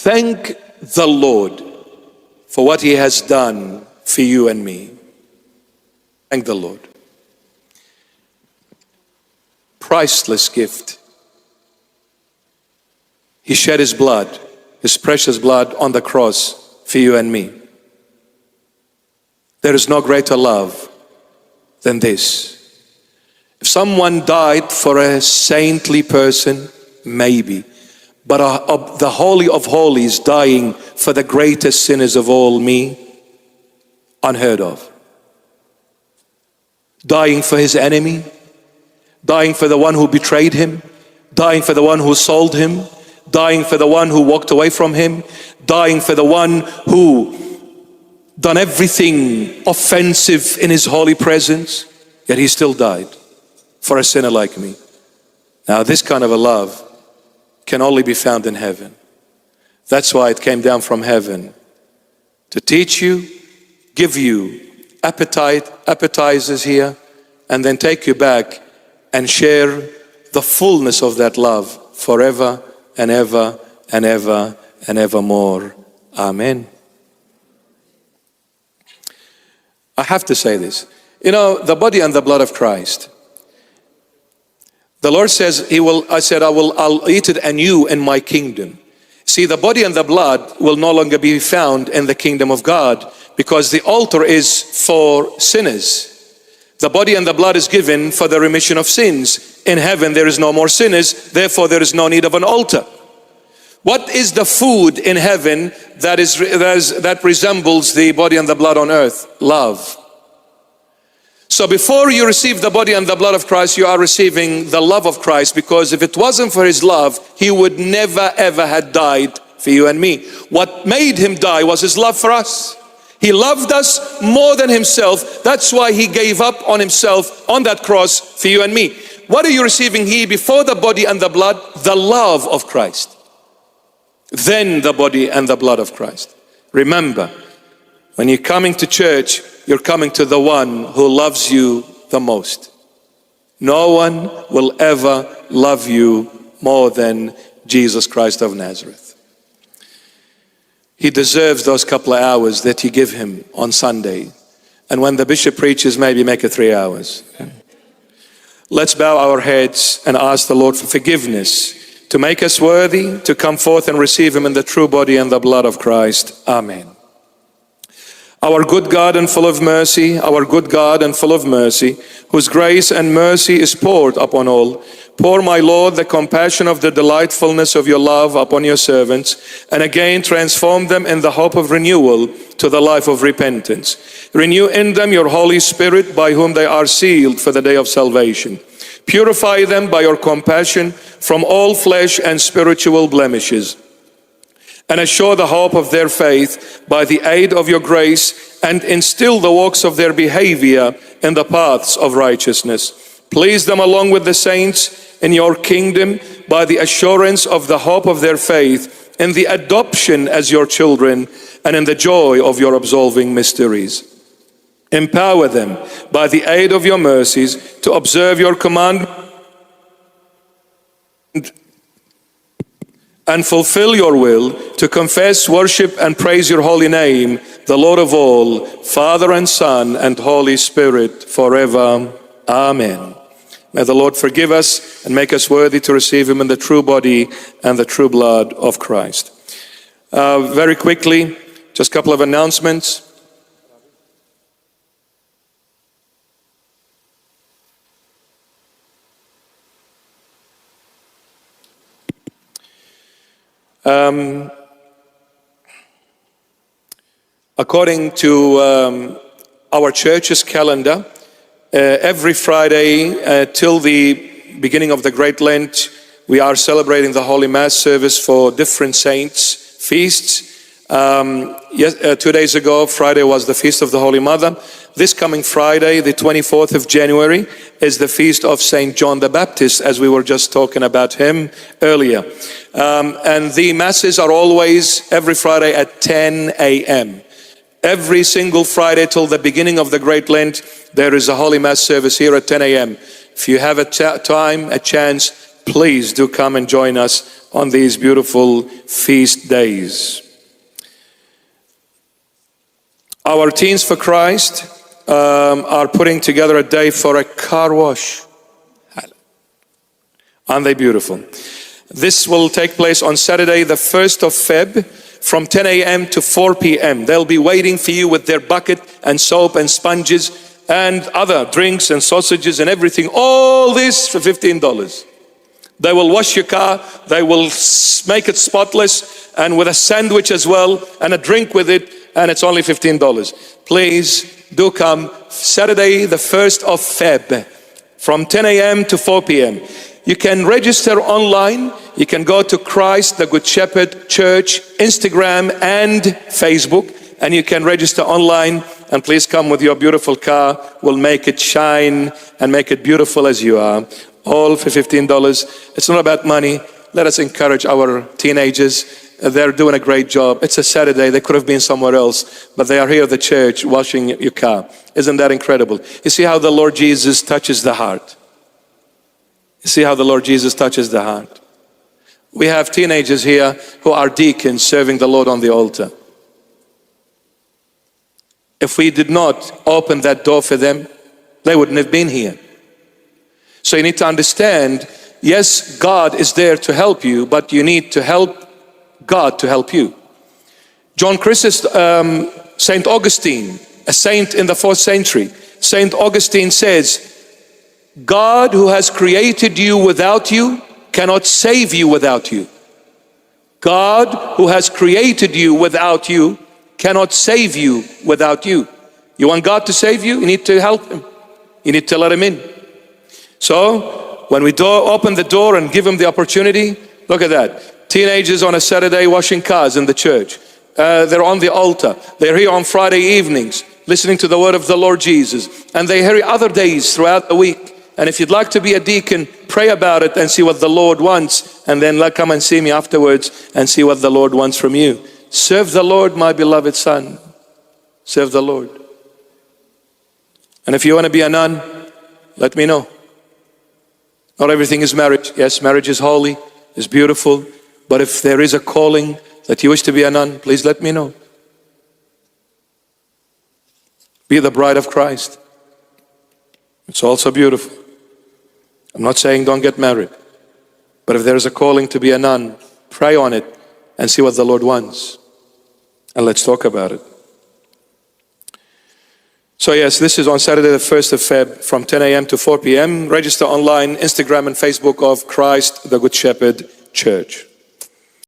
Thank the Lord for what He has done for you and me. Thank the Lord. Priceless gift. He shed His blood, His precious blood on the cross for you and me. There is no greater love than this. If someone died for a saintly person, maybe. But the Holy of Holies dying for the greatest sinners of all, me, unheard of. Dying for his enemy, dying for the one who betrayed him, dying for the one who sold him, dying for the one who walked away from him, dying for the one who done everything offensive in his holy presence, yet he still died for a sinner like me. Now this kind of a love can only be found in heaven. That's why it came down from heaven to teach you, give you appetizers here, and then take you back and share the fullness of that love forever and ever and ever and evermore. Amen. I have to say this. You know, the body and the blood of Christ. The Lord says, I'll eat it anew in my kingdom. See, the body and the blood will no longer be found in the kingdom of God because the altar is for sinners. The body and the blood is given for the remission of sins. In heaven there is no more sinners, therefore there is no need of an altar. What is the food in heaven that resembles the body and the blood on earth? Love. So before you receive the body and the blood of Christ, you are receiving the love of Christ, because if it wasn't for His love, He would never ever have died for you and me. What made Him die was His love for us. He loved us more than Himself. That's why He gave up on Himself on that cross for you and me. What are you receiving here before the body and the blood? The love of Christ. Then the body and the blood of Christ. Remember, when you're coming to church, you're coming to the one who loves you the most. No one will ever love you more than Jesus Christ of Nazareth. He deserves those couple of hours that you give Him on Sunday. And when the bishop preaches, maybe make it 3 hours. Let's bow our heads and ask the Lord for forgiveness to make us worthy to come forth and receive Him in the true body and the blood of Christ. Amen. Our good God and full of mercy, our good God and full of mercy, whose grace and mercy is poured upon all, pour, my Lord, the compassion of the delightfulness of your love upon your servants, and again transform them in the hope of renewal to the life of repentance. Renew in them your Holy Spirit, by whom they are sealed for the day of salvation. Purify them by your compassion from all flesh and spiritual blemishes, and assure the hope of their faith by the aid of your grace, and instill the works of their behavior in the paths of righteousness. Please them along with the saints in your kingdom by the assurance of the hope of their faith, in the adoption as your children, and in the joy of your absolving mysteries. Empower them by the aid of your mercies to observe your command and fulfill your will, to confess, worship, and praise your holy name, the Lord of all, Father and Son and Holy Spirit, forever. Amen. May the Lord forgive us and make us worthy to receive Him in the true body and the true blood of Christ. Very quickly, just a couple of announcements. According to our church's calendar, every Friday till the beginning of the Great Lent, we are celebrating the Holy Mass service for different saints' feasts. 2 days ago, Friday was the Feast of the Holy Mother. This coming Friday, the 24th of January, is the Feast of St. John the Baptist, as we were just talking about him earlier. And the Masses are always every Friday at 10 a.m. Every single Friday till the beginning of the Great Lent, there is a Holy Mass service here at 10 a.m. If you have a chance, please do come and join us on these beautiful feast days. Our Teens for Christ are putting together a day for a car wash. Aren't they beautiful? This will take place on Saturday, the 1st of Feb, from 10 a.m. to 4 p.m. They'll be waiting for you with their bucket and soap and sponges and other drinks and sausages and everything. All this for $15. They will wash your car, they will make it spotless, and with a sandwich as well, and a drink with it, and it's only $15. Please do come Saturday, the 1st of Feb, from 10 a.m. to 4 p.m. You can register online. You can go to Christ the Good Shepherd Church, Instagram and Facebook, and you can register online. And please come with your beautiful car. We'll make it shine and make it beautiful as you are. All for $15. It's not about money. Let us encourage our teenagers. They're doing a great job. It's a Saturday. They could have been somewhere else, but they are here at the church washing your car. Isn't that incredible? You see how the Lord Jesus touches the heart. You see how the Lord Jesus touches the heart. We have teenagers here who are deacons serving the Lord on the altar. If we did not open that door for them, they wouldn't have been here. So you need to understand, yes, God is there to help you, but you need to help God to help you. John Chrysostom, Saint Augustine, a saint in the 4th century, Saint Augustine says, God who has created you without you cannot save you without you. God who has created you without you cannot save you without you. You want God to save you? You need to help Him. You need to let Him in. So when we open the door and give Him the opportunity, look at that. Teenagers on a Saturday washing cars in the church. They're on the altar. They're here on Friday evenings listening to the word of the Lord Jesus. And they're here other days throughout the week. And if you'd like to be a deacon, pray about it and see what the Lord wants. And then come and see me afterwards and see what the Lord wants from you. Serve the Lord, my beloved son. Serve the Lord. And if you want to be a nun, let me know. Not everything is marriage. Yes, marriage is holy, is beautiful. But if there is a calling that you wish to be a nun, please let me know. Be the bride of Christ. It's also beautiful. I'm not saying don't get married. But if there is a calling to be a nun, pray on it and see what the Lord wants. And let's talk about it. So yes, this is on Saturday the 1st of Feb from 10 a.m. to 4 p.m. Register online, Instagram and Facebook of Christ the Good Shepherd Church.